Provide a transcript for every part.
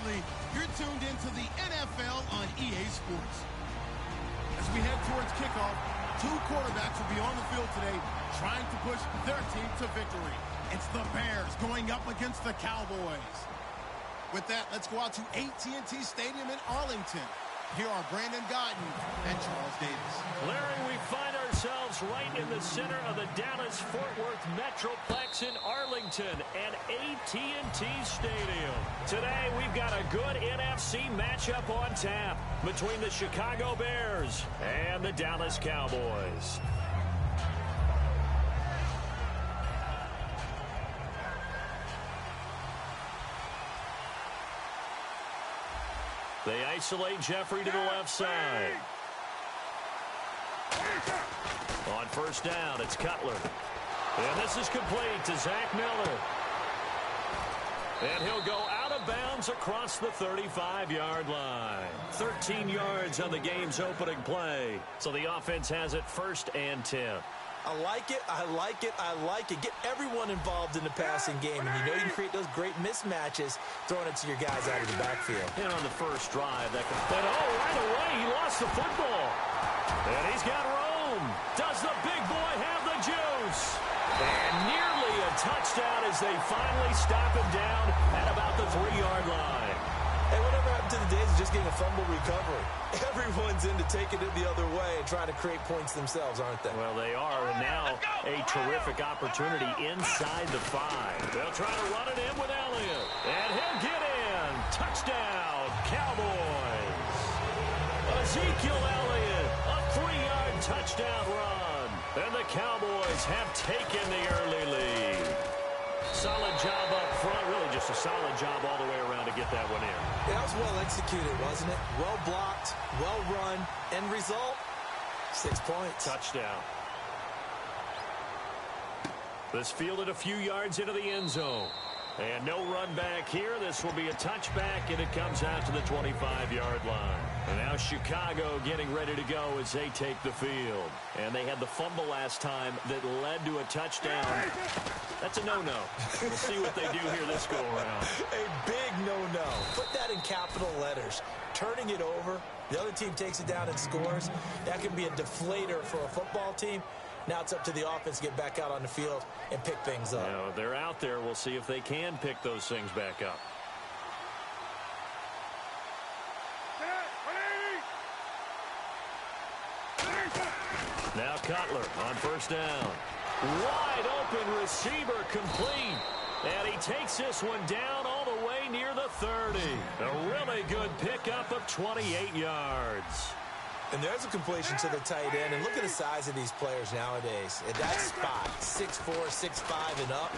Sadly, you're tuned into the NFL on EA Sports. As we head towards kickoff, two quarterbacks will be on the field today trying to push their team to victory. It's the Bears going up against the Cowboys. With that, let's go out to AT&T Stadium in Arlington. Here are Brandon Guyton and Charles Davis. Larry, we find ourselves right in the center of the Dallas-Fort Worth Metroplex in Arlington and AT&T Stadium. Today, we've got a good NFC matchup on tap between the Chicago Bears and the Dallas Cowboys. They isolate Jeffrey to the left side. On first down, it's Cutler. And this is complete to Zach Miller. And he'll go out of bounds across the 35-yard line. 13 yards on the game's opening play. So the offense has it 1st and 10. I like it, I like it, I like it. Get everyone involved in the passing game. And you know you can create those great mismatches throwing it to your guys out of the backfield. And on the first drive, that can... And right away, he lost the football. And he's got Rome. Does the big boy have the juice? And nearly a touchdown as they finally stop him down at about the 3-yard line. Hey, whatever happened to the days of just getting a fumble recovery? Everyone's into taking it the other way and trying to create points themselves, aren't they? Well, they are, and now a terrific opportunity inside the 5. They'll try to run it in with Elliott, and he'll get in. Touchdown, Cowboys. Ezekiel Elliott, a 3-yard touchdown run, and the Cowboys have taken the early lead. Solid job up front, really just a solid job all the way around to get that one in. Yeah, that was well executed, wasn't it? Well blocked, well run. End result, 6 points. Touchdown. This fielded a few yards into the end zone. And no run back here. This will be a touchback, and it comes out to the 25-yard line. And now Chicago getting ready to go as they take the field. And they had the fumble last time that led to a touchdown. That's a no-no. We'll see what they do here this go-around. A big no-no. Put that in capital letters. Turning it over, the other team takes it down and scores. That can be a deflator for a football team. Now it's up to the offense to get back out on the field and pick things up. Now, they're out there. We'll see if they can pick those things back up. Now Cutler on first down. Wide open receiver complete. And he takes this one down all the way near the 30. A really good pickup of 28 yards. And there's a completion to the tight end. And look at the size of these players nowadays. At that spot, 6'4", 6'5", and up.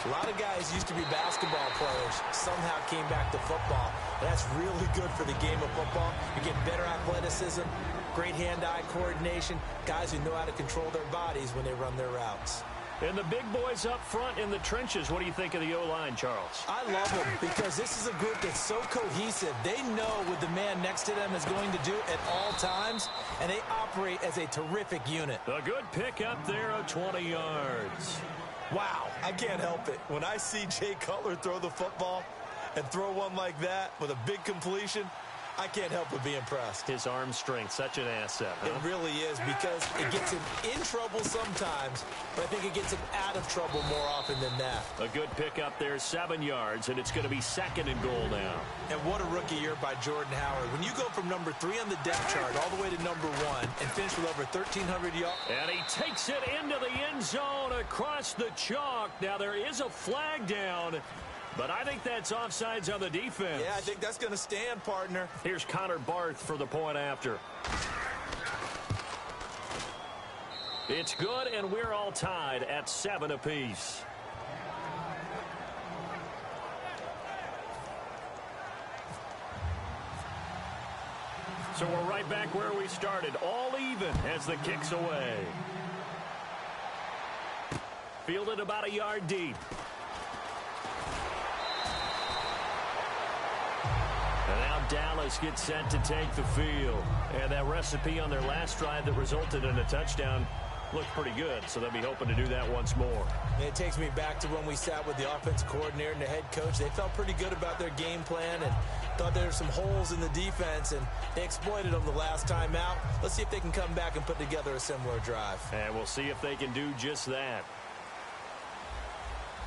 A lot of guys used to be basketball players, somehow came back to football. And that's really good for the game of football. You get better athleticism, great hand-eye coordination, guys who know how to control their bodies when they run their routes. And the big boys up front in the trenches, what do you think of the O-line, Charles? I love them because this is a group that's so cohesive. They know what the man next to them is going to do at all times, and they operate as a terrific unit. A good pickup there of 20 yards. Wow, I can't help it. When I see Jay Cutler throw the football and throw one like that with a big completion, I can't help but be impressed. His arm strength, such an asset, huh? It really is, because it gets him in trouble sometimes, but I think it gets him out of trouble more often than that. A good pickup there, 7 yards, and it's going to be 2nd and goal now. And what a rookie year by Jordan Howard. When you go from number 3 on the depth chart all the way to number 1 and finish with over 1,300 yards. And he takes it into the end zone across the chalk. Now there is a flag down, but I think that's offsides on the defense. Yeah, I think that's going to stand, partner. Here's Connor Barth for the point after. It's good, and we're all tied at 7 apiece. So we're right back where we started, all even as the kick's away. Fielded about a yard deep. And now Dallas gets set to take the field. And that recipe on their last drive that resulted in a touchdown looked pretty good, so they'll be hoping to do that once more. And it takes me back to when we sat with the offensive coordinator and the head coach. They felt pretty good about their game plan, and Thought there were some holes in the defense, and they exploited them the last time out. Let's see if they can come back and put together a similar drive. And we'll see if they can do just that.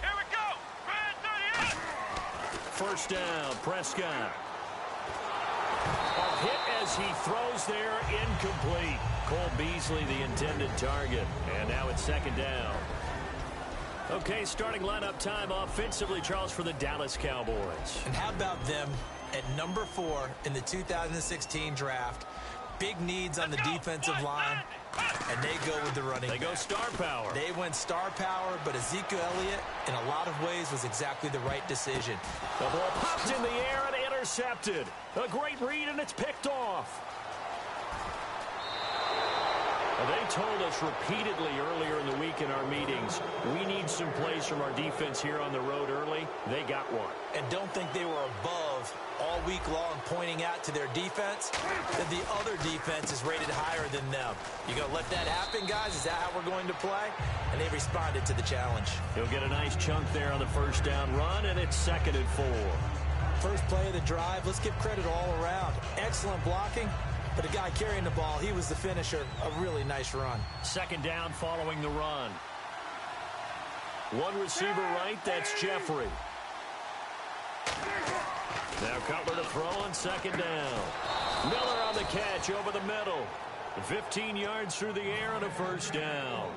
Here we go. Red 38. First down, Prescott. A hit as he throws there, incomplete. Cole Beasley, the intended target. And now it's second down. Okay, starting lineup time offensively, Charles, for the Dallas Cowboys. And how about them at number 4 in the 2016 draft? Big needs on the defensive line, and they go with the running back. They go star power. They went star power, but Ezekiel Elliott, in a lot of ways, was exactly the right decision. The ball popped in the air and intercepted. A great read, and it's picked off. They told us repeatedly earlier in the week in our meetings, we need some plays from our defense here on the road early. They got one. And don't think they were above all week long pointing out to their defense that the other defense is rated higher than them. You going to let that happen, guys? Is that how we're going to play? And they responded to the challenge. He'll get a nice chunk there on the first down run, and it's 2nd and 4. First play of the drive, let's give credit all around. Excellent blocking. But the guy carrying the ball, he was the finisher. A really nice run. Second down following the run. One receiver right, that's Jeffrey. Now Cutler to throw on second down. Miller on the catch over the middle. 15 yards through the air and a first down.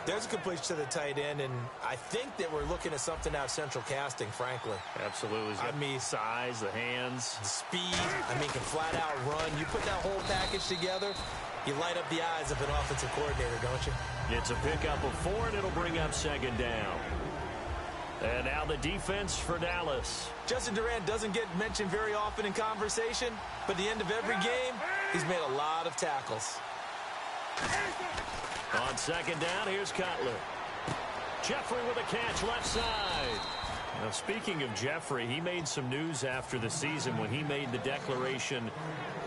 There's a completion to the tight end, and I think that we're looking at something out of central casting, frankly. Absolutely. I mean, size, the hands. The speed, can flat out run. You put that whole package together, you light up the eyes of an offensive coordinator, don't you? It's a pickup of 4, and it'll bring up second down. And now the defense for Dallas. Justin Durant doesn't get mentioned very often in conversation, but at the end of every game, he's made a lot of tackles. On second down, here's Cutler. Jeffrey with a catch left side. Now, speaking of Jeffrey, he made some news after the season when he made the declaration,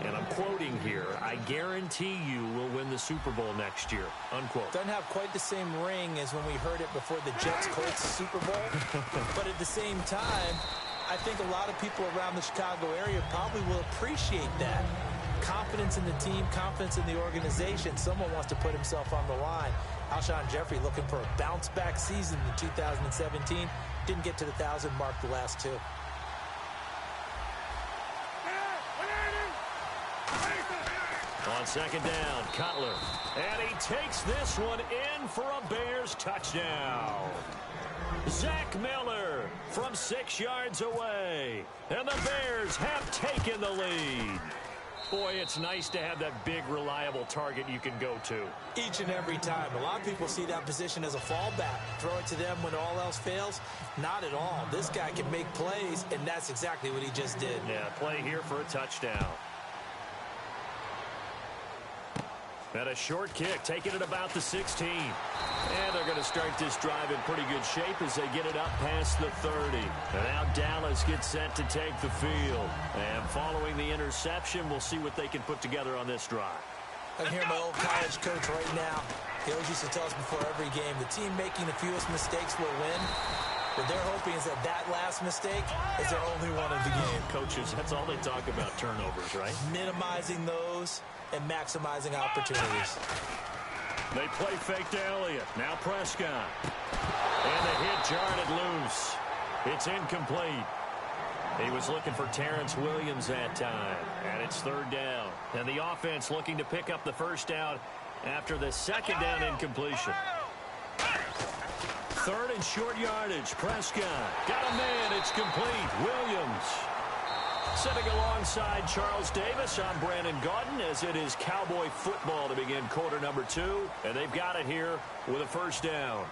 and I'm quoting here, "I guarantee you we'll win the Super Bowl next year," unquote. Doesn't have quite the same ring as when we heard it before the Jets-Colts Super Bowl. But at the same time, I think a lot of people around the Chicago area probably will appreciate that. Confidence in the team, confidence in the organization. Someone wants to put himself on the line. Alshon Jeffrey looking for a bounce-back season in 2017. Didn't get to the 1,000 mark the last 2. On second down, Cutler. And he takes this one in for a Bears touchdown. Zach Miller from 6 yards away. And the Bears have taken the lead. Boy, it's nice to have that big, reliable target you can go to. Each and every time. A lot of people see that position as a fallback. Throw it to them when all else fails. Not at all. This guy can make plays, and that's exactly what he just did. Yeah, play here for a touchdown. And a short kick, taking it about the 16. And they're going to start this drive in pretty good shape as they get it up past the 30. And now Dallas gets set to take the field. And following the interception, we'll see what they can put together on this drive. I can hear my old college coach right now. He always used to tell us before every game, the team making the fewest mistakes will win. What they're hoping is that last mistake is their only one of the game. Coaches, that's all they talk about, turnovers, right? Minimizing those and maximizing opportunities. They play fake to Elliott. Now Prescott. And the hit jarred it loose. It's incomplete. He was looking for Terrence Williams that time. And it's third down. And the offense looking to pick up the first down after the second down incompletion. Third and short yardage. Prescott. Got a man. It's complete. Williams. Sitting alongside Charles Davis, I'm Brandon Gaudin, as it is Cowboy football to begin quarter number 2. And they've got it here with a first down.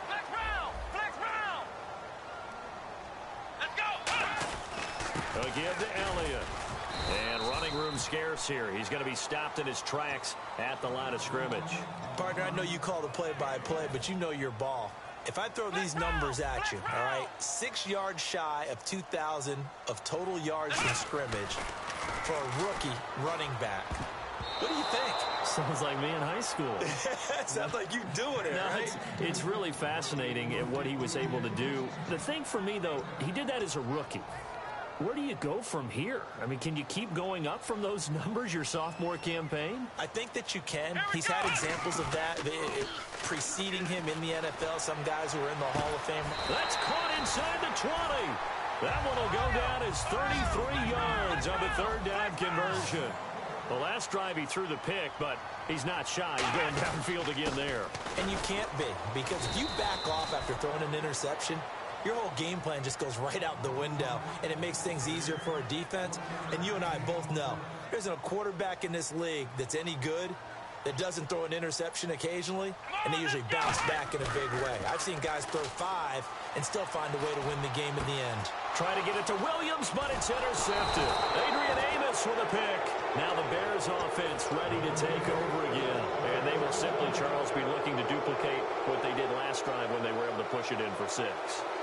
Flex round. Flex round. Let's go. Again to Elliott. And running room scarce here. He's going to be stopped in his tracks at the line of scrimmage. Partner, I know you call the play-by-play, but you know your ball. If I throw these numbers at you, all right, 6 yards shy of 2,000 of total yards from scrimmage for a rookie running back. What do you think? Sounds like me in high school. Sounds like you doing it, No, right? it's really fascinating at what he was able to do. The thing for me, though, he did that as a rookie. Where do you go from here? I mean, can you keep going up from those numbers your sophomore campaign? I think that you can. He's had examples of that preceding him in the NFL. Some guys who are in the Hall of Fame. That's caught inside the 20. That one will go down as 33 yards on the third down conversion. The last drive he threw the pick, but he's not shy. He's going downfield again there. And you can't be, because if you back off after throwing an interception, your whole game plan just goes right out the window, and it makes things easier for a defense. And you and I both know there isn't a quarterback in this league that's any good that doesn't throw an interception occasionally, and they usually bounce back in a big way. I've seen guys throw 5 and still find a way to win the game in the end. Try to get it to Williams, but it's intercepted. Adrian Amos with a pick. Now the Bears offense ready to take over again. And they will simply, Charles, be looking to duplicate what they did last drive when they were able to push it in for 6.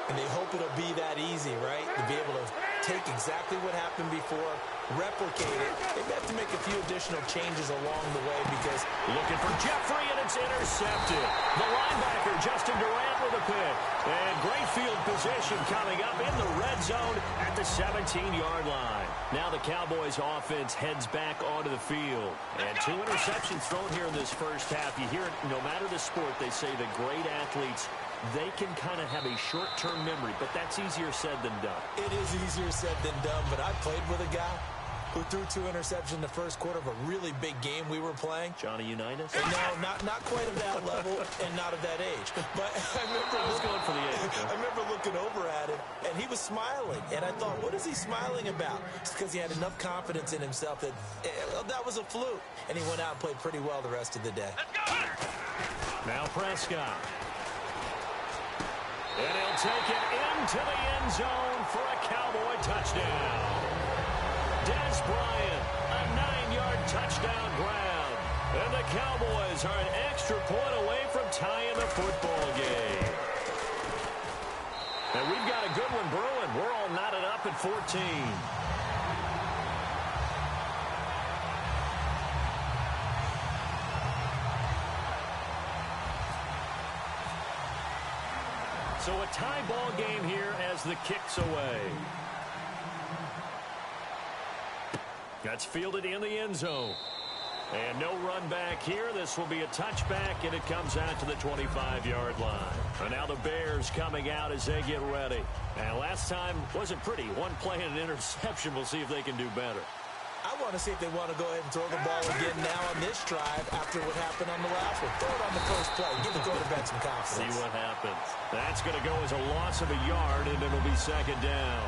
And they hope it'll be that easy, right? To be able to take exactly what happened before, replicate it. They have to make a few additional changes along the way because... Looking for Jeffrey, and it's intercepted. The linebacker, Justin Durant, with a pick. And great field position coming up in the red zone at the 17-yard line. Now the Cowboys offense heads back onto the field. And 2 interceptions thrown here in this first half. You hear it, no matter the sport, they say the great athletes, they can kind of have a short-term memory, but that's easier said than done. It is easier said than done, but I played with a guy who threw 2 interceptions in the first quarter of a really big game we were playing. Johnny Unitas? No, not quite of that level and not of that age. But I was going for the age. I remember looking over at him, and he was smiling. And I thought, what is he smiling about? It's because he had enough confidence in himself that that was a fluke. And he went out and played pretty well the rest of the day. Now Prescott. And he'll take it into the end zone for a Cowboy touchdown. Des Bryant, a 9-yard touchdown grab. And the Cowboys are an extra point away from tying the football game. And we've got a good one brewing. We're all knotted up at 14. So a tie ball game here as the kick's away. That's fielded in the end zone. And no run back here. This will be a touchback, and it comes out to the 25-yard line. And now the Bears coming out as they get ready. And last time wasn't pretty. One play and an interception. We'll see if they can do better. I want to see if they want to go ahead and throw the ball again now on this drive after what happened on the last one. Throw it on the first play. Give the quarterback some confidence. See what happens. That's going to go as a loss of a yard, and it'll be second down.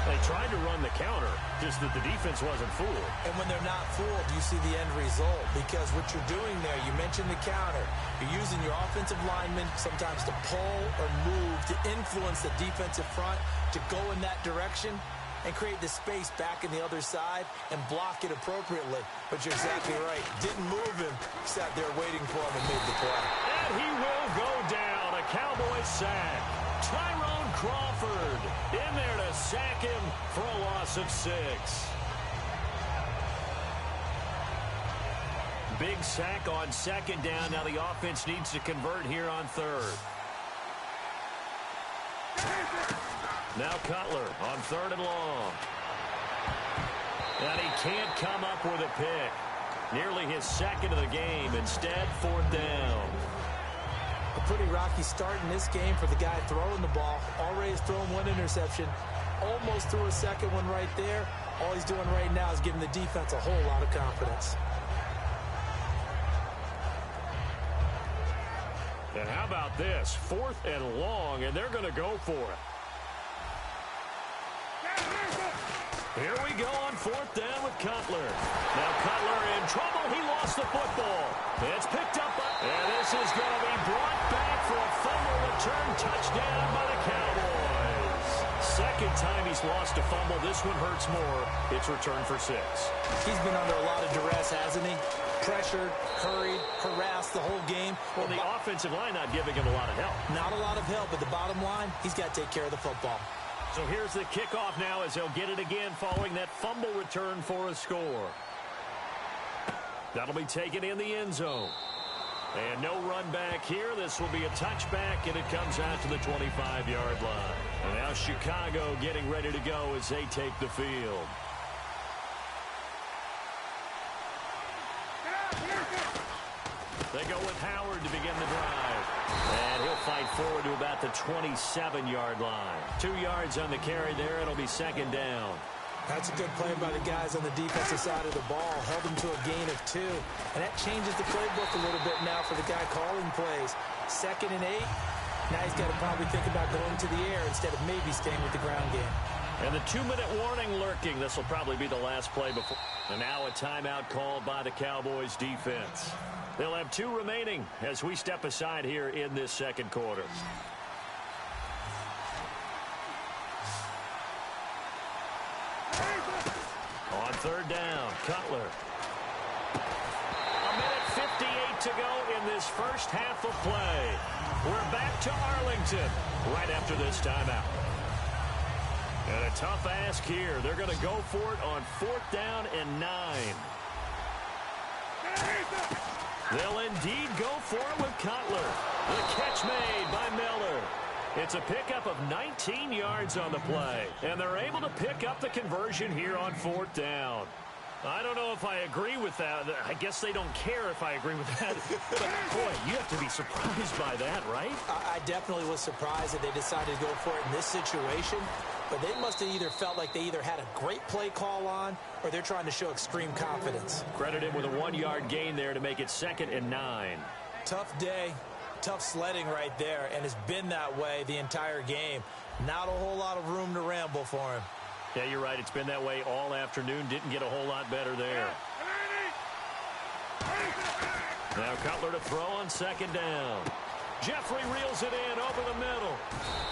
They tried to run the counter, just that the defense wasn't fooled. And when they're not fooled, you see the end result. Because what you're doing there, you mentioned the counter. You're using your offensive linemen sometimes to pull or move, to influence the defensive front, to go in that direction and create the space back in the other side and block it appropriately. But you're exactly right. Didn't move him. Sat there waiting for him and made the play. And he will go down. A Cowboy sack. Tyrone Crawford in there to sack him for a loss of 6. Big sack on second down. Now the offense needs to convert here on third. Now Cutler on third and long. And he can't come up with a pick. Nearly his second of the game. Instead, fourth down. A pretty rocky start in this game for the guy throwing the ball. Already has thrown 1 interception. Almost threw a second one right there. All he's doing right now is giving the defense a whole lot of confidence. And how about this? Fourth and long, and they're going to go for it. Here we go on fourth down with Cutler. Now Cutler in trouble. He lost the football. It's picked up, and this is going to be brought back for a fumble return touchdown by the Cowboys. Second time he's lost a fumble. This one hurts more. It's returned for 6. He's been under a lot of duress, hasn't he? Pressured, hurried, harassed the whole game. Well, the offensive line not giving him a lot of help. Not a lot of help, but the bottom line, he's got to take care of the football. So here's the kickoff now as they'll get it again following that fumble return for a score. That'll be taken in the end zone. And no run back here. This will be a touchback, and it comes out to the 25-yard line. And now Chicago getting ready to go as they take the field. They go with Howard to begin the drive. And he'll fight forward to about the 27-yard line. 2 yards on the carry there. It'll be second down. That's a good play by the guys on the defensive side of the ball. Held them to a gain of 2. And that changes the playbook a little bit now for the guy calling plays. 2nd and 8. Now he's got to probably think about going to the air instead of maybe staying with the ground game. And the 2-minute warning lurking. This will probably be the last play before. And now a timeout called by the Cowboys defense. They'll have 2 remaining as we step aside here in this second quarter. On third down, Cutler. A minute 58 to go in this first half of play. We're back to Arlington right after this timeout. And a tough ask here. They're going to go for it on 4th down and 9. They'll indeed go for it with Cutler. The catch made by Miller. It's a pickup of 19 yards on the play, and they're able to pick up the conversion here on 4th down. I don't know if I agree with that. I guess they don't care if I agree with that. But, boy, you have to be surprised by that, right? I definitely was surprised that they decided to go for it in this situation. But they must have either felt like they either had a great play call on or they're trying to show extreme confidence. Credit him with a 1-yard gain there to make it 2nd and 9. Tough day. Tough sledding right there, and it's been that way the entire game. Not a whole lot of room to ramble for him. Yeah, you're right. It's been that way all afternoon. Didn't get a whole lot better there. Now Cutler to throw on 2nd down. Jeffrey reels it in over the middle.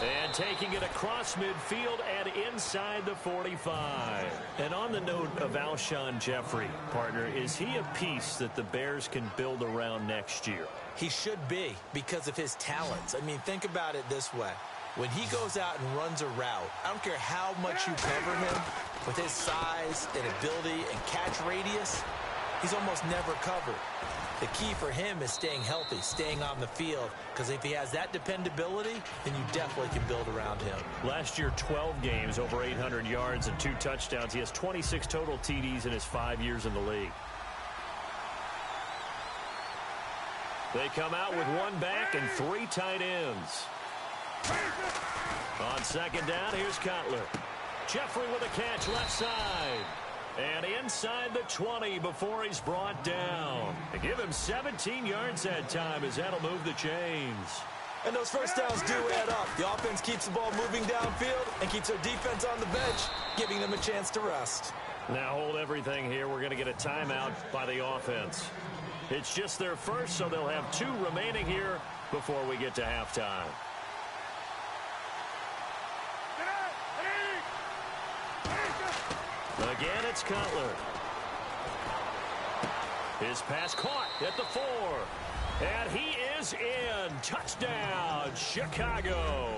And taking it across midfield and inside the 45. And on the note of Alshon Jeffrey, partner, is he a piece that the Bears can build around next year? He should be because of his talents. I mean, think about it this way. When he goes out and runs a route, I don't care how much you cover him, with his size and ability and catch radius, he's almost never covered. The key for him is staying healthy, staying on the field, because if he has that dependability, then you definitely can build around him. Last year, 12 games, over 800 yards and 2 touchdowns. He has 26 total TDs in his 5 years in the league. They come out with 1 back and 3 tight ends. On 2nd down, here's Cutler. Jeffrey with a catch left side. And inside the 20 before he's brought down. They give him 17 yards that time as that'll move the chains. And those first downs do add up. The offense keeps the ball moving downfield and keeps their defense on the bench, giving them a chance to rest. Now hold everything here. We're going to get a timeout by the offense. It's just their first, so they'll have 2 remaining here before we get to halftime. Again, it's Cutler. His pass caught at the 4. And he is in. Touchdown, Chicago.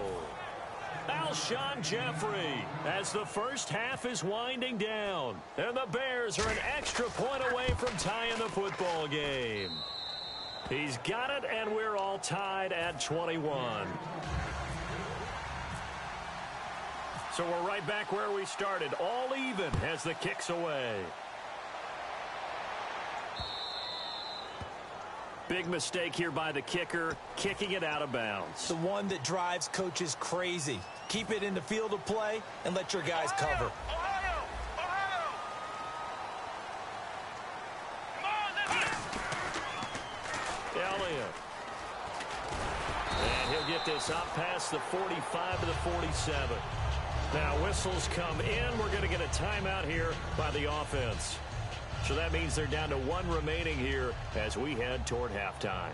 Alshon Jeffrey as the first half is winding down. And the Bears are an extra point away from tying the football game. He's got it, and we're all tied at 21. So we're right back where we started, all even as the kick's away. Big mistake here by the kicker, kicking it out of bounds. The one that drives coaches crazy. Keep it in the field of play and let your guys cover. Elliott. And he'll get this up past the 45 to the 47. Now whistles come in. We're going to get a timeout here by the offense. So that means they're down to 1 remaining here as we head toward halftime.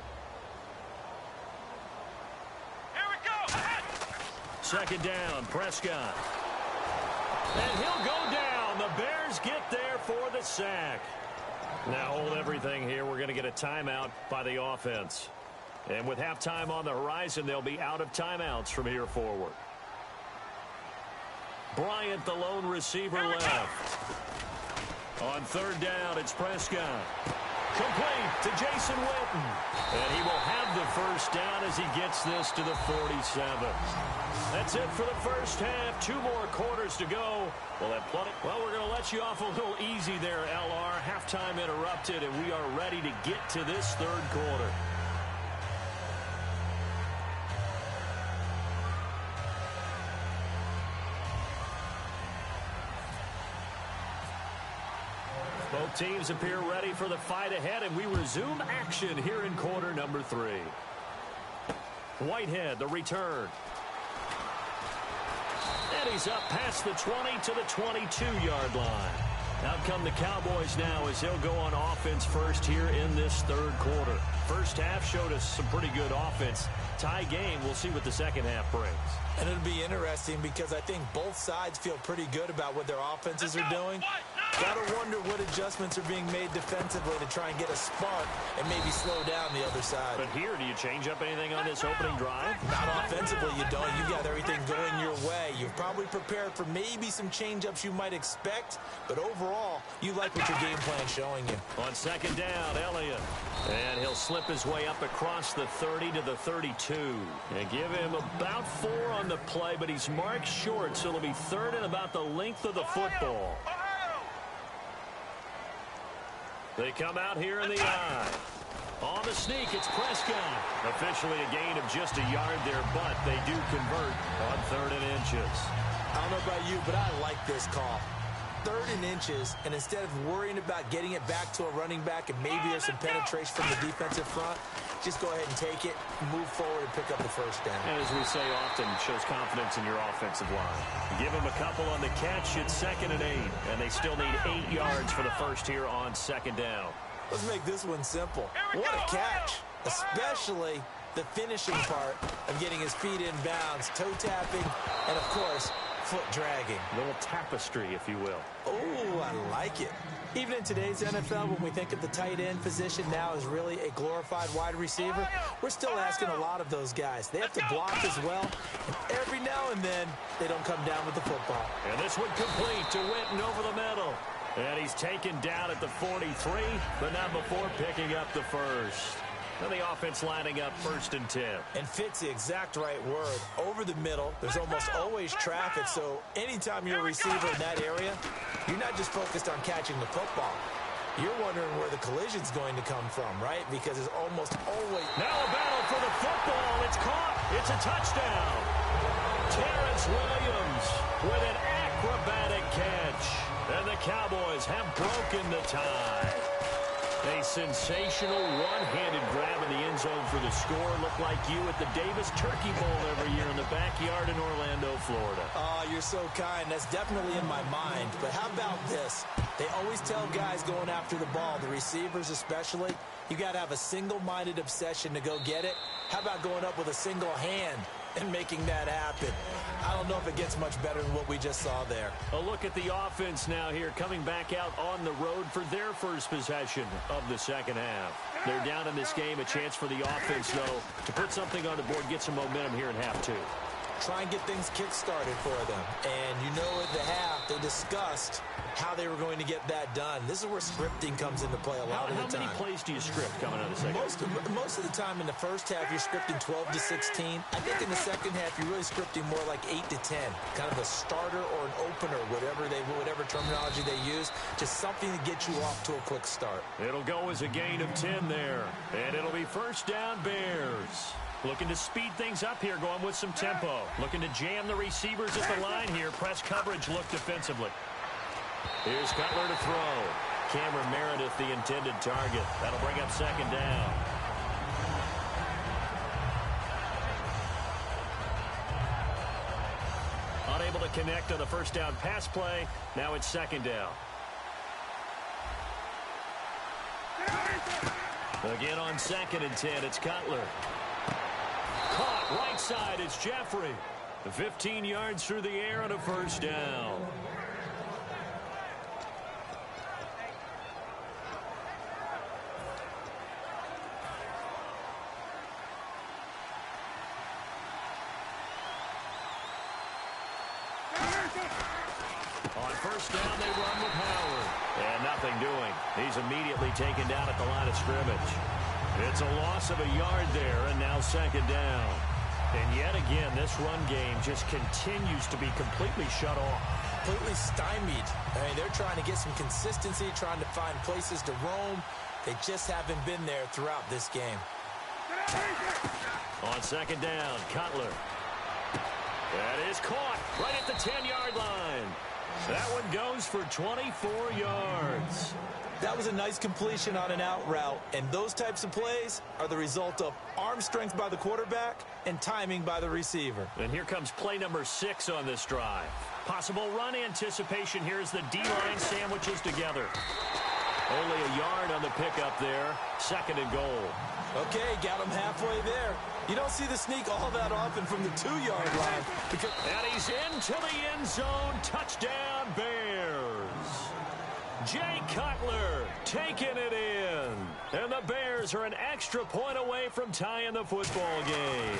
Here we go. 2nd down, Prescott. And he'll go down. The Bears get there for the sack. Now hold everything here. We're going to get a timeout by the offense. And with halftime on the horizon, they'll be out of timeouts from here forward. Bryant, the lone receiver left. On 3rd down, it's Prescott. Complete to Jason Witten. And he will have the first down as he gets this to the 47. That's it for the first half. 2 more quarters to go. We'll have plenty. Well, we're going to let you off a little easy there, LR. Halftime interrupted, and we are ready to get to this third quarter. Both teams appear ready for the fight ahead, and we resume action here in quarter number 3. Whitehead, the return. And he's up past the 20 to the 22-yard line. Out come the Cowboys now as they'll go on offense first here in this third quarter. First half showed us some pretty good offense. Tie game, we'll see what the second half brings. And it'll be interesting because I think both sides feel pretty good about what their offenses are doing. Gotta wonder what adjustments are being made defensively to try and get a spark and maybe slow down the other side. But here, do you change up anything on this opening drive? Not offensively, you don't. You've got everything going your way. You've probably prepared for maybe some change-ups you might expect, but overall, you like what your game plan's showing you. On second down, Elliott. And he'll slip his way up across the 30 to the 32. And give him about 4 on the play, but he's marked short, so it'll be third and about the length of the football. They come out here in the eye. On the sneak, it's Prescott. Officially a gain of just a yard there, but they do convert on 3rd and inches. I don't know about you, but I like this call. 3rd and inches, and instead of worrying about getting it back to a running back and maybe there's some penetration from the defensive front, just go ahead and take it, move forward, and pick up the first down. And as we say often, it shows confidence in your offensive line. Give them a couple on the catch. It's 2nd and 8, and they still need 8 yards for the first here on 2nd down. Let's make this one simple. What a catch, especially the finishing part of getting his feet in bounds, toe tapping, and, of course, foot dragging. A little tapestry, if you will. Oh, I like it. Even in today's NFL, when we think of the tight end position now as really a glorified wide receiver, we're still asking a lot of those guys. They have to block as well, and every now and then, they don't come down with the football. And this one complete to Witten over the middle. And he's taken down at the 43, but not before picking up the first. And the offense lining up 1st and 10. And fits the exact right word. Over the middle, there's almost always traffic, so anytime you're a receiver in that area, you're not just focused on catching the football. You're wondering where the collision's going to come from, right? Because it's almost always... Now a battle for the football. It's caught. It's a touchdown. Terrence Williams with an acrobatic catch. And the Cowboys have broken the tie. A sensational one-handed grab in the end zone for the score. Looked like you at the Davis Turkey Bowl every year in the backyard in Orlando, Florida. Oh, you're so kind. That's definitely in my mind. But how about this? They always tell guys going after the ball, the receivers especially, you got to have a single-minded obsession to go get it. How about going up with a single hand and making that happen? I don't know if it gets much better than what we just saw there. A look at the offense now here, coming back out on the road for their first possession of the second half. They're down in this game. A chance for the offense, though, to put something on the board, get some momentum here in half 2. Try and get things kick-started for them. And you know at the half, they discussed how they were going to get that done. This is where scripting comes into play a lot of the time. How many plays do you script coming out of the second? Most of the time in the first half, you're scripting 12 to 16. I think in the second half, you're really scripting more like 8 to 10. Kind of a starter or an opener, whatever terminology they use. Just something to get you off to a quick start. It'll go as a gain of 10 there. And it'll be first down, Bears. Looking to speed things up here, going with some tempo. Looking to jam the receivers at the line here. Press coverage look defensively. Here's Cutler to throw. Cameron Meredith, the intended target. That'll bring up second down. Unable to connect on the first down pass play. Now it's second down. Again on 2nd and 10, it's Cutler. Caught right side, it's Jeffrey. 15 yards through the air on a first down. On first down, they run with Howard. And nothing doing. He's immediately taken down at the line of scrimmage. It's a loss of a yard there, and now second down. And yet again, this run game just continues to be completely shut off. Completely stymied. I mean, they're trying to get some consistency, trying to find places to roam. They just haven't been there throughout this game. On second down, Cutler. That is caught right at the 10-yard line. That one goes for 24 yards. That was a nice completion on an out route, and those types of plays are the result of arm strength by the quarterback and timing by the receiver. And here comes play number 6 on this drive. Possible run anticipation here as the D-line sandwiches together. Only a yard on the pickup there. Second and goal. Okay, got him halfway there. You don't see the sneak all that often from the 2-yard line. And he's into the end zone. Touchdown, Bears. Jay Cutler taking it in. And the Bears are an extra point away from tying the football game.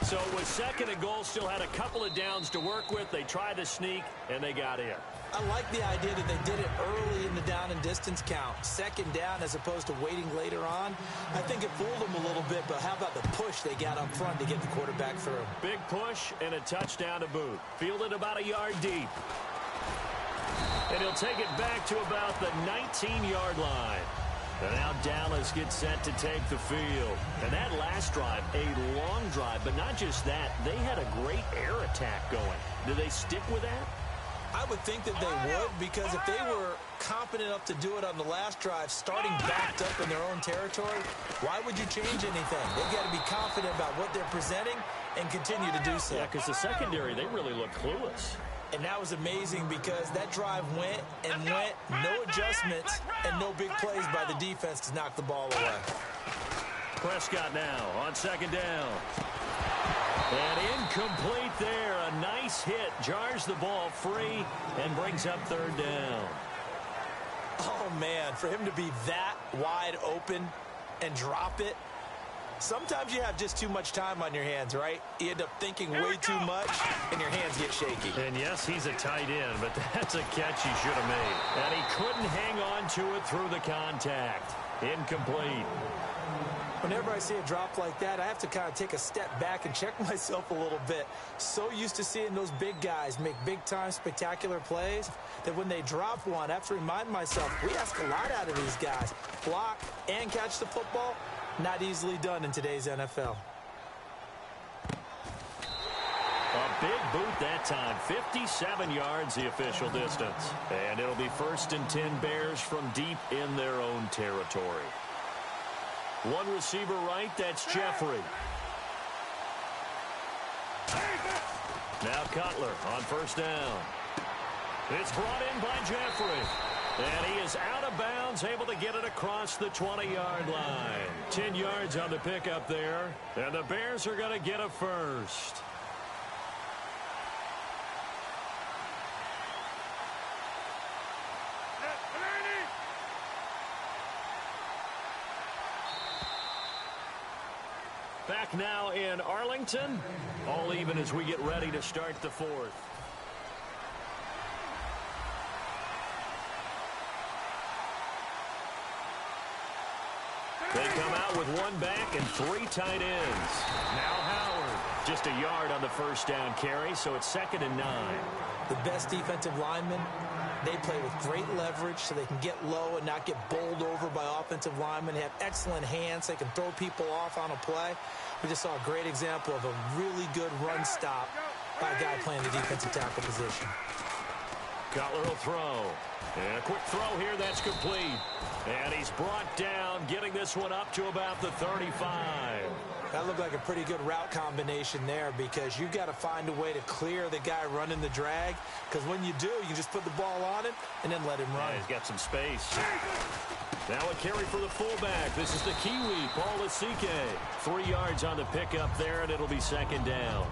So with second and goal, still had a couple of downs to work with. They tried to sneak, and they got in. I like the idea that they did it early in the down and distance count. Second down as opposed to waiting later on. I think it fooled them a little bit, but how about the push they got up front to get the quarterback through? Big push and a touchdown to boot. Fielded about a yard deep. And he'll take it back to about the 19-yard line. And now Dallas gets set to take the field. And that last drive, a long drive, but not just that. They had a great air attack going. Do they stick with that? I would think that they would, because if they were confident enough to do it on the last drive, starting backed up in their own territory, why would you change anything? They've got to be confident about what they're presenting and continue to do so. Yeah, because the secondary, they really look clueless. And that was amazing because that drive went and went, no adjustments, and no big plays by the defense to knock the ball away. Prescott now on second down. And incomplete there. A nice hit. Jars the ball free and brings up third down. Oh, man, for him to be that wide open and drop it. Sometimes you have just too much time on your hands, right? You end up thinking way too much, and your hands get shaky. And yes, he's a tight end, but that's a catch he should have made. And he couldn't hang on to it through the contact. Incomplete. Whenever I see a drop like that, I have to kind of take a step back and check myself a little bit. So used to seeing those big guys make big-time spectacular plays that when they drop one, I have to remind myself, we ask a lot out of these guys. Block and catch the football, not easily done in today's NFL. A big boot that time. 57 yards the official distance. And it'll be 1st and 10 Bears from deep in their own territory. One receiver right, that's Jeffrey. Now Cutler on first down. It's brought in by Jeffrey. And he is out of bounds, able to get it across the 20-yard line. 10 yards on the pickup there. And the Bears are going to get a first. Back now in Arlington. All even as we get ready to start the fourth. They come out with one back and 3 tight ends. Now Howard. Just a yard on the first down carry, so it's 2nd and 9. The best defensive linemen, they play with great leverage so they can get low and not get bowled over by offensive linemen. They have excellent hands. They can throw people off on a play. We just saw a great example of a really good run stop by a guy playing the defensive tackle position. Cutler will throw. And a quick throw here, that's complete. And he's brought down, getting this one up to about the 35. That looked like a pretty good route combination there because you've got to find a way to clear the guy running the drag, because when you do, you just put the ball on him and then let him run. Yeah, he's got some space. Now a carry for the fullback. This is the Kiwi, Paul Asike. 3 yards on the pickup there, and it'll be 2nd down.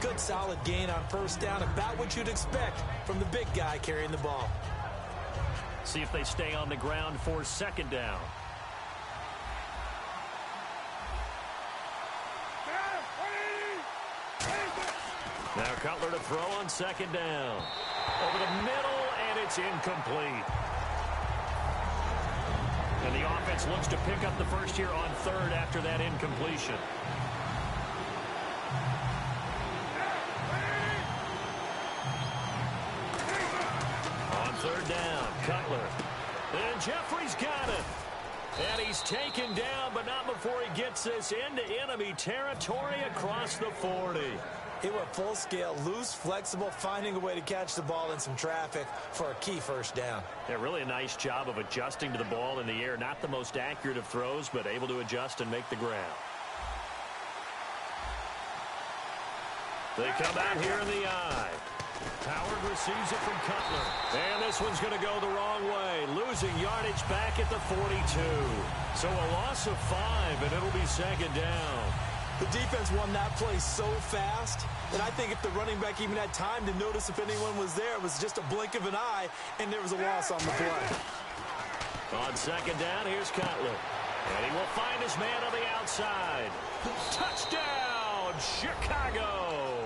Good solid gain on first down, about what you'd expect from the big guy carrying the ball. See if they stay on the ground for 2nd down. Now Cutler to throw on 2nd down. Over the middle. It's incomplete. And the offense looks to pick up the first here on third after that incompletion. On third down, Cutler. And Jeffrey's got it. And he's taken down, but not before he gets this into enemy territory across the 40. He went full scale, loose, flexible, finding a way to catch the ball in some traffic for a key first down. Yeah, really a nice job of adjusting to the ball in the air. Not the most accurate of throws, but able to adjust and make the grab. They come out here in the eye. Howard receives it from Cutler. And this one's going to go the wrong way. Losing yardage back at the 42. So a loss of 5, and it'll be second down. The defense won that play so fast that I think if the running back even had time to notice if anyone was there, it was just a blink of an eye, and there was a loss on the play. On second down, here's Cutler. And he will find his man on the outside. Touchdown, Chicago!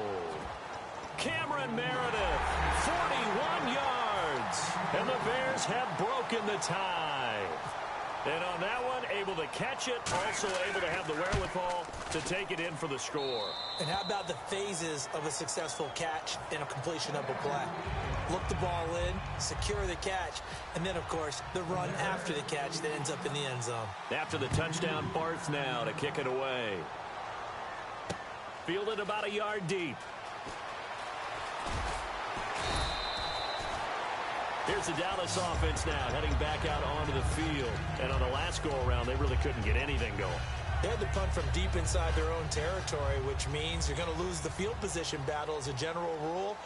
Cameron Meredith, 41 yards. And the Bears have broken the tie. And on that one, able to catch it, also able to have the wherewithal to take it in for the score. And how about the phases of a successful catch and a completion of a play? Look the ball in, secure the catch, and then, of course, the run after the catch that ends up in the end zone. After the touchdown, Barth now to kick it away. Fielded about a yard deep. Here's the Dallas offense now, heading back out onto the field. And on the last go-around, they really couldn't get anything going. They had to punt from deep inside their own territory, which means you're going to lose the field position battle as a general rule.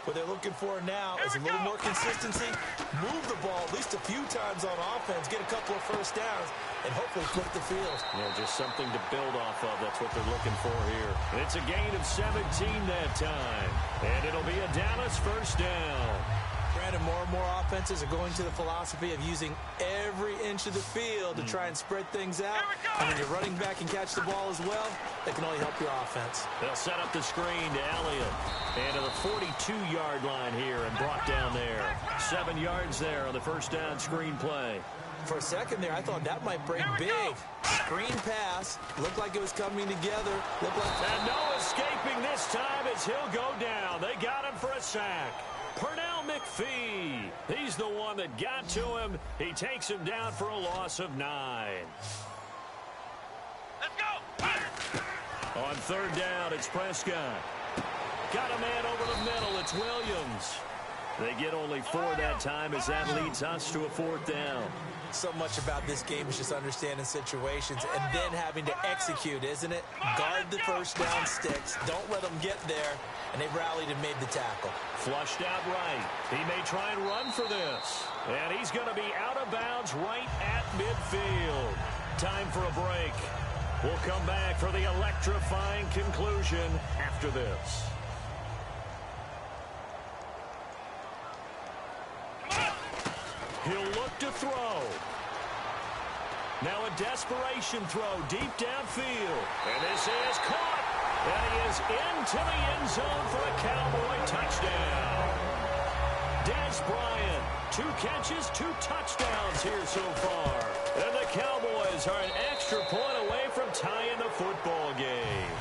What they're looking for now is a little more consistency, move the ball at least a few times on offense, get a couple of first downs, and hopefully flip the field. Yeah, just something to build off of. That's what they're looking for here. And it's a gain of 17 that time. And it'll be a Dallas first down. Brandon, more and more offenses are going to the philosophy of using every inch of the field to try and spread things out. And when you're running back and catch the ball as well, that can only help your offense. They'll set up the screen to Elliott. And to the 42-yard line here and brought down there. 7 yards there on the first down screen play. For a second there, I thought that might break big. Screen pass. Looked like it was coming together. And no escaping this time as he'll go down. They got him for a sack. Pernell McPhee. He's the one that got to him. He takes him down for a loss of 9. Let's go! On third down, it's Prescott. Got a man over the middle. It's Williams. They get only 4 that time as that leads us to a 4th down. So much about this game is just understanding situations and then having to execute, isn't it? Guard the first down sticks. Don't let them get there. And they rallied and made the tackle. Flushed out right. He may try and run for this. And he's going to be out of bounds right at midfield. Time for a break. We'll come back for the electrifying conclusion after this. He'll look to throw. Now a desperation throw deep downfield. And this is caught. And he is into the end zone for a Cowboy touchdown. Dez Bryant, 2 catches, 2 touchdowns here so far. And the Cowboys are an extra point away from tying the football game.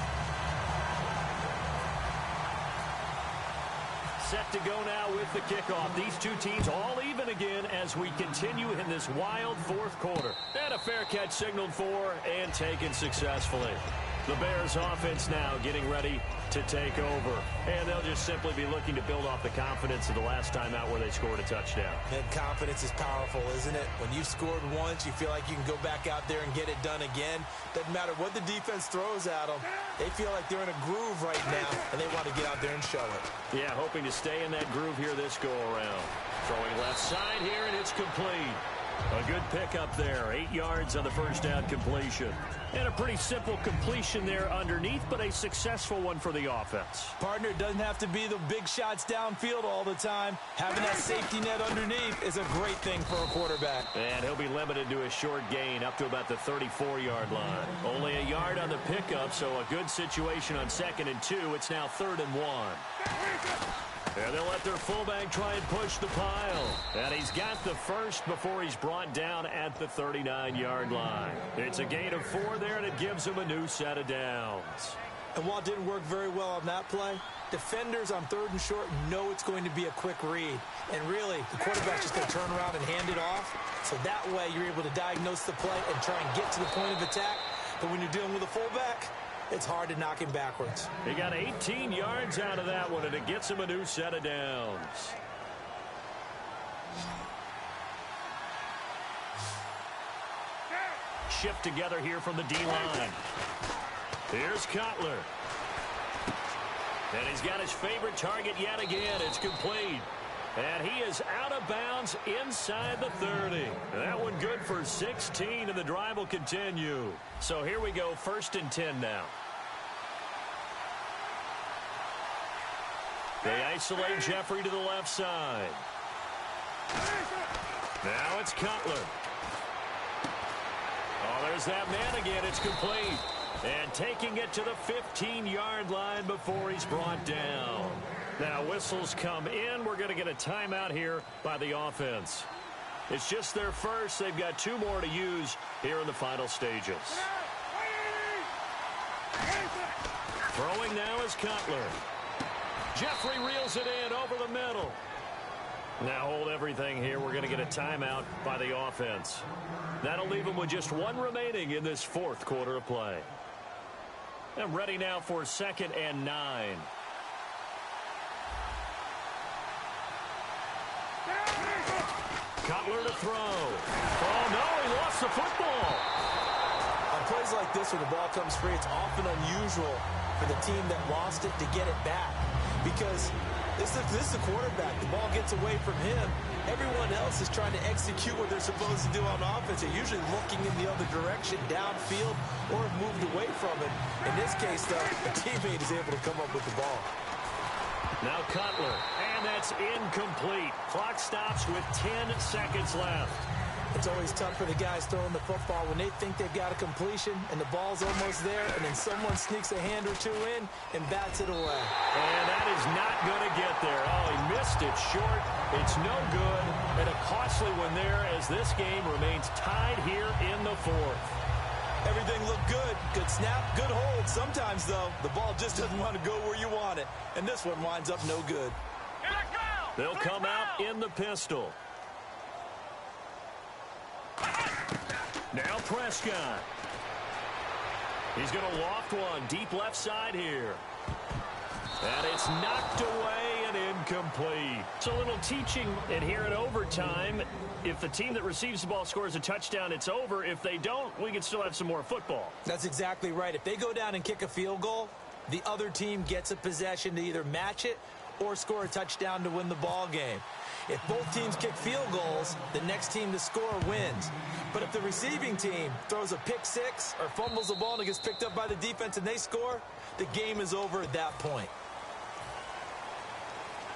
Set to go now with the kickoff. These two teams all even again as we continue in this wild 4th quarter. And a fair catch signaled for and taken successfully. The Bears offense now getting ready to take over. And they'll just simply be looking to build off the confidence of the last time out where they scored a touchdown. And confidence is powerful, isn't it? When you've scored once, you feel like you can go back out there and get it done again. Doesn't matter what the defense throws at them. They feel like they're in a groove right now, and they want to get out there and show it. Yeah, hoping to stay in that groove here this go-around. Throwing left side here, and it's complete. A good pickup there. 8 yards on the first down completion. And a pretty simple completion there underneath, but a successful one for the offense. Partner, doesn't have to be the big shots downfield all the time. Having that safety net underneath is a great thing for a quarterback. And he'll be limited to a short gain up to about the 34-yard line. Only a yard on the pickup, so a good situation on 2nd and 2. It's now 3rd and 1. And they'll let their fullback try and push the pile. And he's got the first before he's brought down at the 39-yard line. It's a gain of 4 there, and it gives him a new set of downs. And while it didn't work very well on that play, defenders on 3rd and short know it's going to be a quick read. And really, the quarterback's just going to turn around and hand it off. So that way, you're able to diagnose the play and try and get to the point of attack. But when you're dealing with a fullback, it's hard to knock him backwards. He got 18 yards out of that one, and it gets him a new set of downs. Shift together here from the D-line. Here's Cutler. And he's got his favorite target yet again. It's complete. And he is out of bounds inside the 30. That one good for 16, and the drive will continue. So here we go, 1st and 10 now. They isolate Jeffrey to the left side. Now it's Cutler. Oh, there's that man again. It's complete. And taking it to the 15-yard line before he's brought down. Now whistles come in. We're going to get a timeout here by the offense. It's just their first. They've got 2 more to use here in the final stages. Throwing now is Cutler. Jeffrey reels it in over the middle. Now hold everything here. We're going to get a timeout by the offense. That'll leave them with just 1 remaining in this 4th quarter of play. And ready now for 2nd and 9. Cutler to throw. Oh, no, he lost the football. On plays like this where the ball comes free, it's often unusual for the team that lost it to get it back. Because this is the quarterback. The ball gets away from him. Everyone else is trying to execute what they're supposed to do on offense. They're usually looking in the other direction, downfield, or have moved away from it. In this case, though, a teammate is able to come up with the ball. Now Cutler, and that's incomplete. Clock stops with 10 seconds left. It's always tough for the guys throwing the football when they think they've got a completion and the ball's almost there, and then someone sneaks a hand or 2 in and bats it away. And that is not going to get there. Oh, he missed it short. It's no good, and a costly one there as this game remains tied here in the 4th. Everything looked good. Good snap, good hold. Sometimes, though, the ball just doesn't want to go where you want it, and this one winds up no good. They'll come out in the pistol. Now Prescott. He's going to loft one deep left side here. And it's knocked away and incomplete. So a little teaching in here in overtime. If the team that receives the ball scores a touchdown, it's over. If they don't, we can still have some more football. That's exactly right. If they go down and kick a field goal, the other team gets a possession to either match it or score a touchdown to win the ball game. If both teams kick field goals, the next team to score wins. But if the receiving team throws a pick 6 or fumbles the ball and it gets picked up by the defense and they score, the game is over at that point.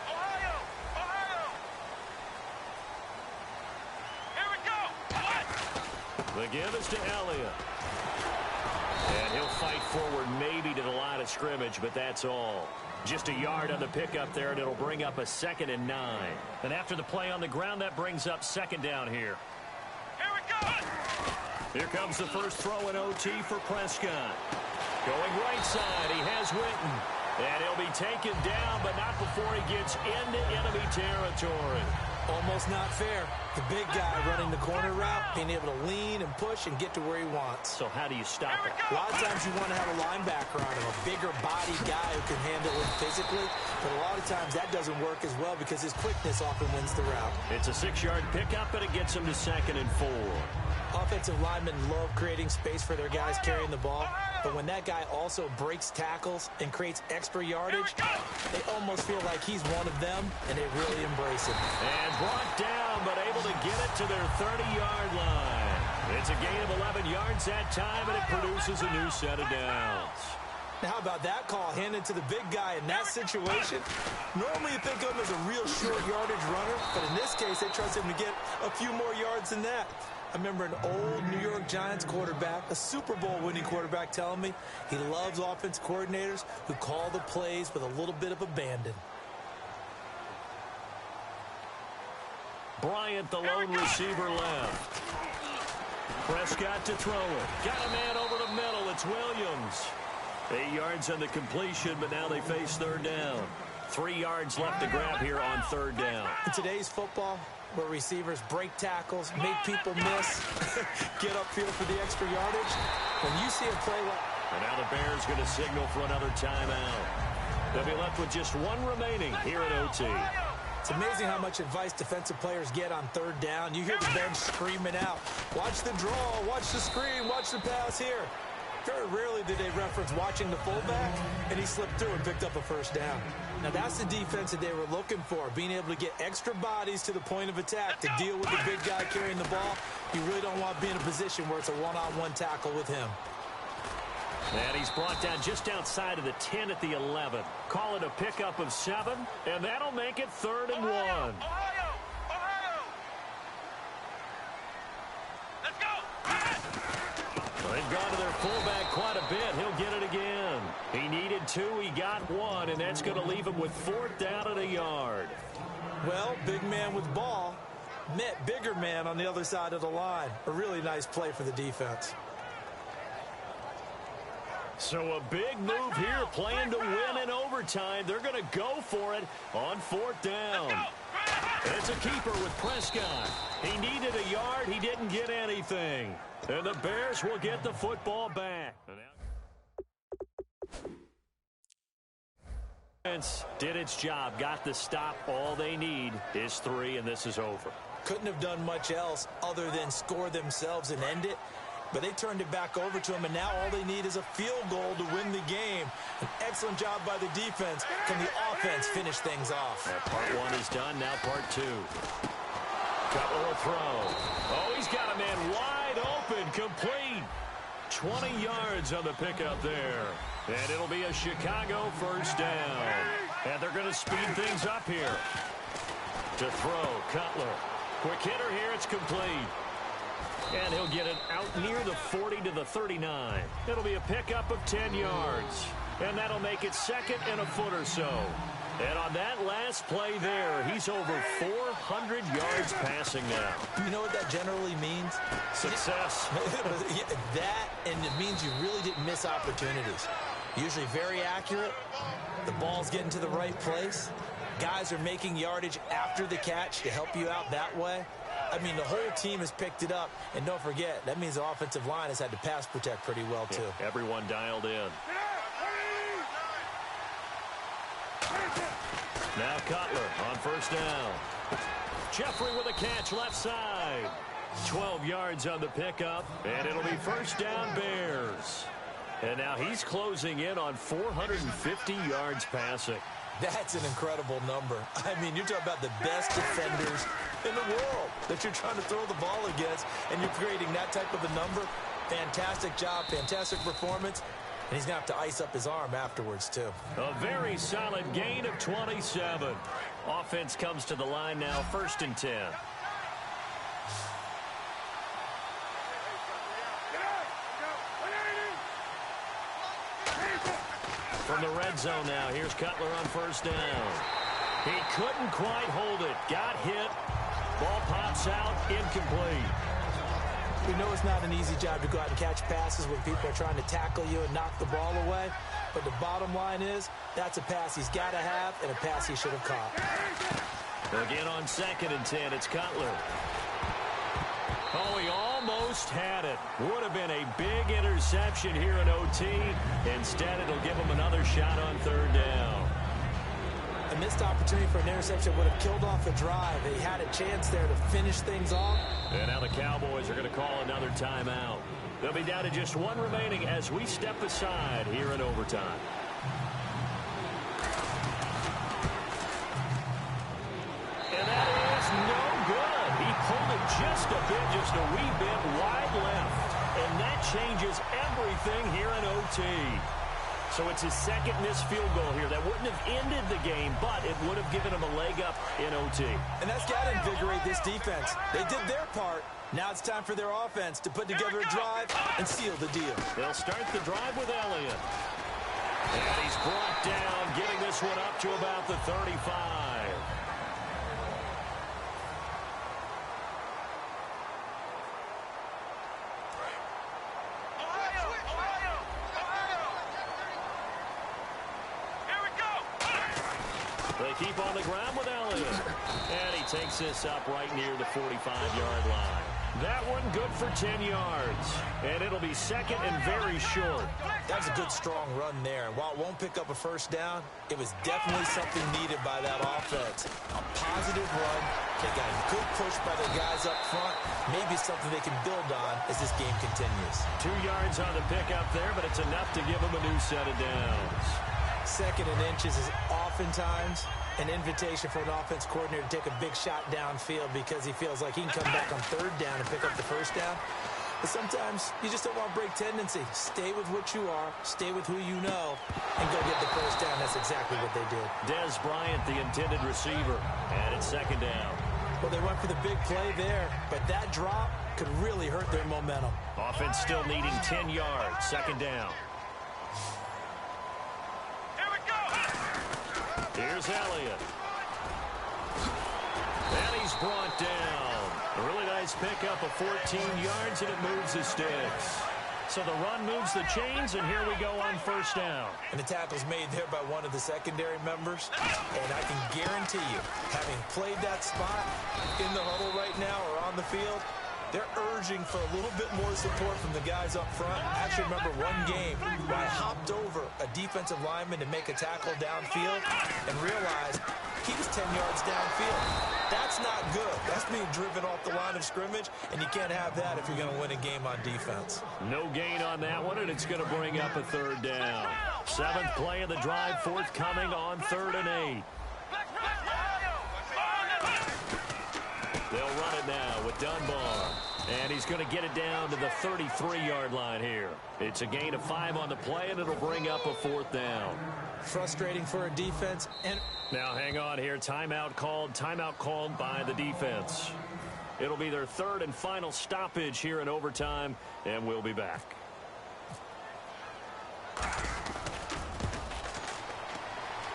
Ohio! Ohio! Here we go! What? The give is to Elliott. And he'll fight forward maybe to the line of scrimmage, but that's all. Just a yard on the pickup there, and it'll bring up a 2nd and 9. And after the play on the ground, that brings up 2nd down here. Here we go! Here comes the first throw in OT for Prescott. Going right side, he has Witten. And he'll be taken down, but not before he gets into enemy territory. Almost not fair. The big guy running the corner route, being able to lean and push and get to where he wants. So how do you stop it? A lot of times you want to have a linebacker on him, a bigger body guy who can handle him physically. But a lot of times that doesn't work as well because his quickness often wins the route. It's a 6-yard pickup, and it gets him to 2nd and 4. Offensive linemen love creating space for their guys carrying the ball. But when that guy also breaks tackles and creates extra yardage, they almost feel like he's one of them, and they really embrace him. And brought down, but able to get it to their 30-yard line. It's a gain of 11 yards that time, and it produces a new set of downs. Now, how about that call handed to the big guy in that situation? Normally you think of him as a real short yardage runner, but in this case they trust him to get a few more yards than that. I remember an old New York Giants quarterback, a Super Bowl winning quarterback, telling me he loves offense coordinators who call the plays with a little bit of abandon. Bryant, the lone receiver left. Prescott to throw it. Got a man over the middle. It's Williams. 8 yards on the completion, but now they face third down. 3 yards left to grab here on third down. In today's football, where receivers break tackles, make people miss, get upfield for the extra yardage, when you see a play like... And now the Bears going to signal for another timeout. They'll be left with just one remaining here at OT. It's amazing how much advice defensive players get on third down. You hear the bench screaming out, watch the draw, watch the screen, watch the pass here. Very rarely do they reference watching the fullback, and he slipped through and picked up a first down. Now, that's the defense that they were looking for, being able to get extra bodies to the point of attack to deal with the big guy carrying the ball. You really don't want to be in a position where it's a one-on-one tackle with him. And he's brought down just outside of the 10 at the 11. Call it a pickup of 7, and that'll make it 3rd and 1. Ohio! Let's go! They've gone to their fullback quite a bit. He'll get it again. He needed 2. He got 1, and that's going to leave him with 4th down and a yard. Well, big man with ball met bigger man on the other side of the line. A really nice play for the defense. So a big move here, playing to win in overtime. They're going to go for it on 4th down. It's a keeper with Prescott. He needed a yard. He didn't get anything. And the Bears will get the football back. Did its job, got the stop. All they need is 3, and this is over. Couldn't have done much else other than score themselves and end it. But they turned it back over to him, and now all they need is a field goal to win the game. An excellent job by the defense. Can the offense finish things off? Part 1 is done, now part 2. Cutler will throw. Oh, he's got a man wide open, complete. 20 yards on the pickup there. And it'll be a Chicago first down. And they're going to speed things up here. To throw, Cutler. Quick hitter here, it's complete. And he'll get it out near the 40 to the 39. It'll be a pickup of 10 yards. And that'll make it 2nd and a foot or so. And on that last play there, he's over 400 yards passing now. You know what that generally means? Success. That, and it means you really didn't miss opportunities. Usually very accurate. The ball's getting to the right place. Guys are making yardage after the catch to help you out that way. I mean, the whole team has picked it up. And don't forget, that means the offensive line has had to pass protect pretty well, too. Yeah, everyone dialed in. Now Cutler on first down. Jeffrey with a catch left side. 12 yards on the pickup, and it'll be first down Bears. And now he's closing in on 450 yards passing. That's an incredible number. I mean, you're talking about the best defenders in the world that you're trying to throw the ball against, and you're creating that type of a number. Fantastic job, fantastic performance. And he's going to have to ice up his arm afterwards, too. A very solid gain of 27. Offense comes to the line now, 1st and 10. From the red zone now, here's Cutler on first down. He couldn't quite hold it. Got hit. Ball pops out, incomplete. We know it's not an easy job to go out and catch passes when people are trying to tackle you and knock the ball away. But the bottom line is, that's a pass he's got to have and a pass he should have caught. Again on 2nd and 10, it's Cutler. Oh, he almost had it. Would have been a big interception here in OT. Instead, it'll give him another shot on 3rd down. A missed opportunity for an interception would have killed off the drive. They had a chance there to finish things off. And now the Cowboys are going to call another timeout. They'll be down to just one remaining as we step aside here in overtime. And that is no good. He pulled it just a bit, just a wee bit wide left. And that changes everything here in OT. So it's his 2nd missed field goal here. That wouldn't have ended the game, but it would have given him a leg up in OT. And that's got to invigorate this defense. They did their part. Now it's time for their offense to put together a drive and seal the deal. They'll start the drive with Elliott. And he's brought down, getting this one up to about the 35. They keep on the ground with Elliott. And he takes this up right near the 45-yard line. That one good for 10 yards. And it'll be second and very short. That was a good, strong run there. And while it won't pick up a first down, it was definitely something needed by that offense. A positive run. They got a good push by their guys up front. Maybe something they can build on as this game continues. 2 yards on the pickup there, but it's enough to give them a new set of downs. Second and inches is oftentimes an invitation for an offense coordinator to take a big shot downfield because he feels like he can come back on third down and pick up the first down. But sometimes you just don't want to break tendency. Stay with what you are, stay with who you know, and go get the first down. That's exactly what they did. Dez Bryant, the intended receiver, and it's second down. Well, they went for the big play there, but that drop could really hurt their momentum. Offense still needing 10 yards, second down. Here we go. Here's Elliott. And he's brought down. A really nice pickup of 14 yards, and it moves the sticks. So the run moves the chains, and here we go on first down. And the tackle's made there by one of the secondary members. And I can guarantee you, having played that spot in the huddle right now or on the field, they're urging for a little bit more support from the guys up front. I actually remember one game where I hopped over a defensive lineman to make a tackle downfield and realized he was 10 yards downfield. That's not good. That's being driven off the line of scrimmage, and you can't have that if you're going to win a game on defense. No gain on that one, and it's going to bring up a third down. Seventh play of the drive, forthcoming on 3rd and 8. They'll run it now with Dunbar. And he's going to get it down to the 33-yard line here. It's a gain of 5 on the play, and it'll bring up a 4th down. Frustrating for a defense. And now hang on here. Timeout called by the defense. It'll be their 3rd and final stoppage here in overtime, and we'll be back.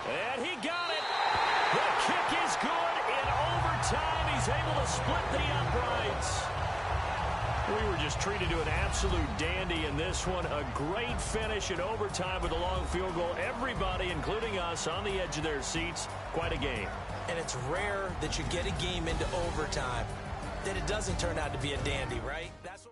And he got it. The kick is good in overtime. He's able to split the uprights. We were just treated to an absolute dandy in this one. A great finish in overtime with a long field goal. Everybody, including us, on the edge of their seats. Quite a game. And it's rare that you get a game into overtime that it doesn't turn out to be a dandy, right? That's what